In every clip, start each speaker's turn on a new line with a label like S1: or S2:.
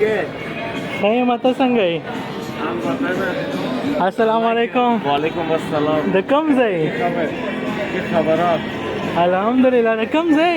S1: Hey, mata sangay. Assalamu alaikum.
S2: वालेकुम अस्सलाम
S1: De kam zay?
S2: के खबरात
S1: Alhamdulillah, de kam zay?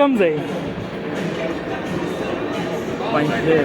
S1: kam zay?
S2: पंचेर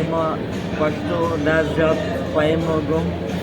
S2: इमा पश्तो नज जब पाइम गम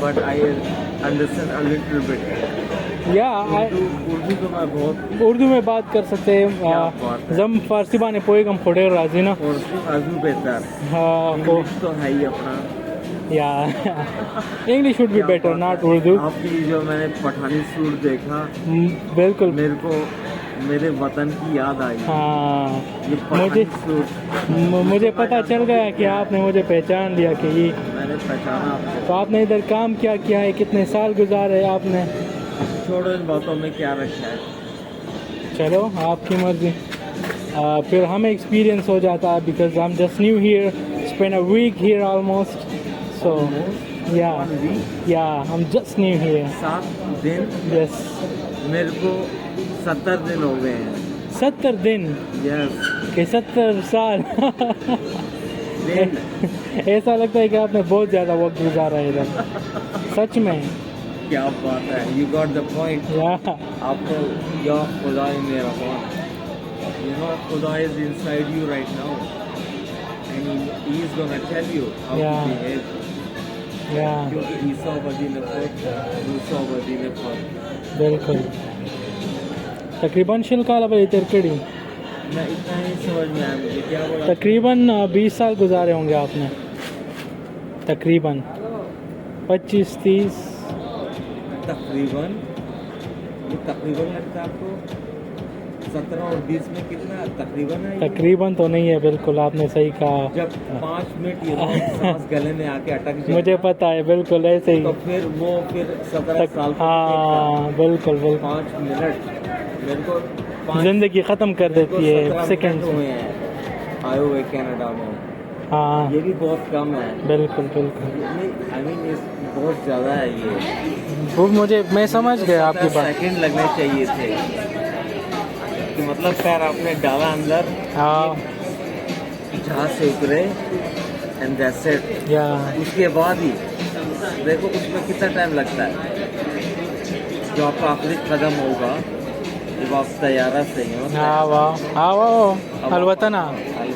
S2: but I understand a little bit
S1: या
S2: उर्दू तो मैं बहुत
S1: उर्दू में बात कर सकते हैं. जम फारसी बाने पोएगम खोड़े राजी ना.
S2: और आजू बेहतर
S1: हाँ
S2: इंग्लिश तो है ही अपना
S1: या English would be better not Urdu.
S2: आपकी जो मैंने पठानी सूट देखा
S1: बिल्कुल.
S2: मेरे को मेरे वतन की याद आई.
S1: हाँ
S2: ये पठानी सूट
S1: मुझे पता चल गया कि आपने मुझे पहचान लिया कि ये
S2: मैंने पहचाना आपको.
S1: तो आपने इधर काम क्या किया है, कितने साल गुजारे आपने?
S2: छोड़ो इन बातों में क्या रखा है.
S1: चलो आपकी मर्जी. फिर हमें एक्सपीरियंस हो जाता है because I am just new here, spend a week here almost. So yeah I am just new here.
S2: 7 दिन
S1: यस.
S2: मेरे को 70 दिन हो गए हैं.
S1: 70 दिन
S2: यस
S1: के 70 साल.
S2: दिन
S1: ऐसा लगता है कि आपने बहुत ज़्यादा वक्त गुजारा है इधर. सच में.
S2: क्या बात है. You got the point.
S1: या
S2: आपको या खुदा मेरा कौन यू नो खुदा is inside you right now and he is gonna tell you how to behave.
S1: या
S2: क्योंकि ईसा बदी ने मूसा बदी ने
S1: बिल्कुल. तकरीबन शिलकाल अब इधर कड़ी
S2: मैं इतना ही समझ में आया मुझे. क्या बोला.
S1: तकरीबन 20 साल गुजारे होंगे आपने. तकरीबन 25-30.
S2: तकरीबन ये तकरीबन लगता है आपको 17 और 20 में कितना तकरीबन है.
S1: तकरीबन तो नहीं है. बिल्कुल आपने सही कहा.
S2: जब 5 मिनट ये सांस गले में आके अटक जाए
S1: मुझे पता है. बिल्कुल ऐसे ही.
S2: तो फिर 17 साल
S1: हाँ बिल्कुल बिल्कुल.
S2: 5 मिनट मेरे को
S1: जिंदगी ख़त्म कर देती है सेकंड
S2: हुए हैं आए हुए कनाडा में.
S1: हाँ
S2: ये भी बहुत कम है.
S1: बिल्कुल बिल्कुल.
S2: आई मीन बहुत ज़्यादा है ये.
S1: वो मैं समझ गया आपकी बात.
S2: सेकंड लगने चाहिए थे कि मतलब पैर आपने डाला अंदर.
S1: हाँ
S2: जहाँ से उतरे एंड दैट्स इट.
S1: या
S2: उसके बाद ही देखो उसमें कितना टाइम लगता है. जो आपका आखिरी कदम होगा जब आप तैयारा से हो.
S1: हाँ वाह अलवतन.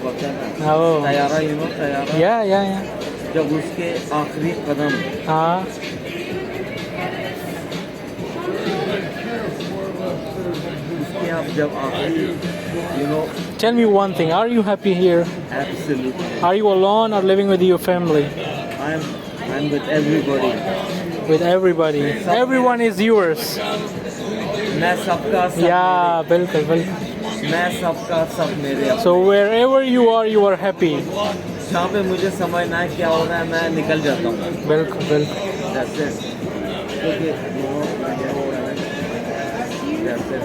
S2: तैयारा यू नो तैयारा.
S1: या
S2: जब उसके आखिरी कदम
S1: हाँ
S2: उसके आप जब आखिरी you know.
S1: Tell me one thing. Are you happy here?
S2: Absolutely.
S1: Are you alone or living with your family?
S2: I'm with everybody.
S1: With everybody. Everyone is yours.
S2: मैं सबका सब
S1: Yeah, बिल्कुल बिल्कुल.
S2: मेरे. मैं सबका सब मेरे.
S1: So wherever you are happy.
S2: जहाँ पे मुझे समझना है क्या हो रहा है मैं निकल जाता हूँ.
S1: बिल्कुल बिल्कुल.
S2: That's it. क्योंकि that's it.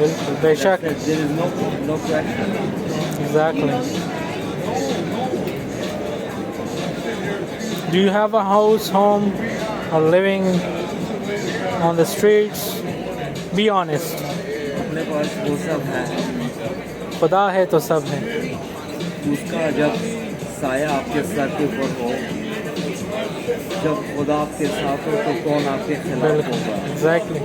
S1: बिल्कुल बेशक.
S2: There is no question.
S1: Exactly. Do you have a house, home, or living on the streets? Be honest.
S2: अपने पास वो सब है.
S1: खुदा है तो सब है.
S2: उसका जब साया आपके सर के ऊपर हो, जब खुदा आपके साथ हो तो कौन आपके खिलाफ होगा.
S1: Exactly.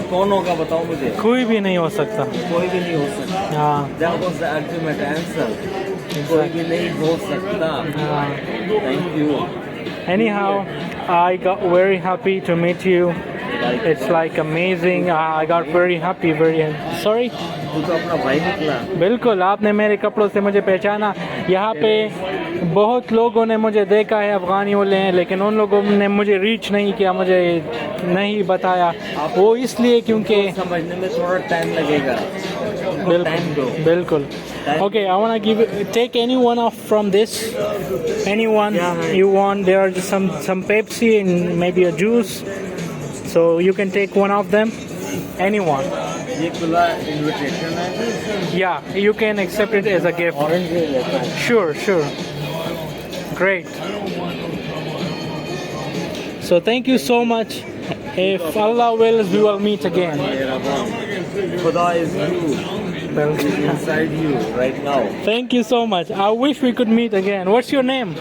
S2: कौन होगा बताओ मुझे.
S1: कोई भी नहीं हो सकता.
S2: कोई भी नहीं हो सकता.
S1: हाँ
S2: That was the ultimate answer. कोई भी नहीं हो सकता.
S1: हाँ.
S2: Thank you.
S1: Anyhow, I got very happy to meet you. It's like amazing. I got very happy. Sorry.
S2: तू तो अपना भाई निकला.
S1: बिल्कुल. आपने मेरे कपड़ों से मुझे पहचाना. यहाँ पे बहुत लोगों ने मुझे देखा है, अफ़गानी वाले हैं, लेकिन उन लोगों ने मुझे रीच नहीं किया, मुझे नहीं बताया. वो इसलिए क्योंकि
S2: समझने में थोड़ा टाइम लगेगा.
S1: बिल्कुल. Okay, I want to take anyone off from this. Anyone you want. There are just some Pepsi and maybe a juice. So you can take one of them, anyone.
S2: ये खुला invitation है.
S1: Yeah, you can accept it as a gift.
S2: Orange ले लेता हूँ.
S1: Sure. Great. So thank you so much. If Allah wills, we will meet again.
S2: खुदा is you. Is inside you right now.
S1: Thank you so much. I wish we could meet again. What's your name?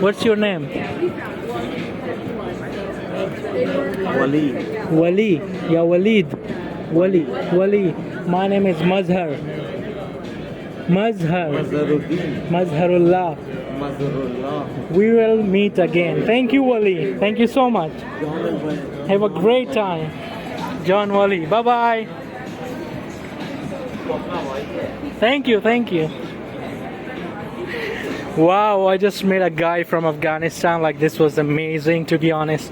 S1: What's your name?
S2: Wali.
S1: Wali. Yeah, Walid. Wali. My name is Mazhar. Mazharullah. We will meet again. Thank you, Wali. Thank you so much. Have a great time. John Wali. Bye-bye. Thank you. Wow, I just met a guy from Afghanistan. Like, this was amazing, to be honest.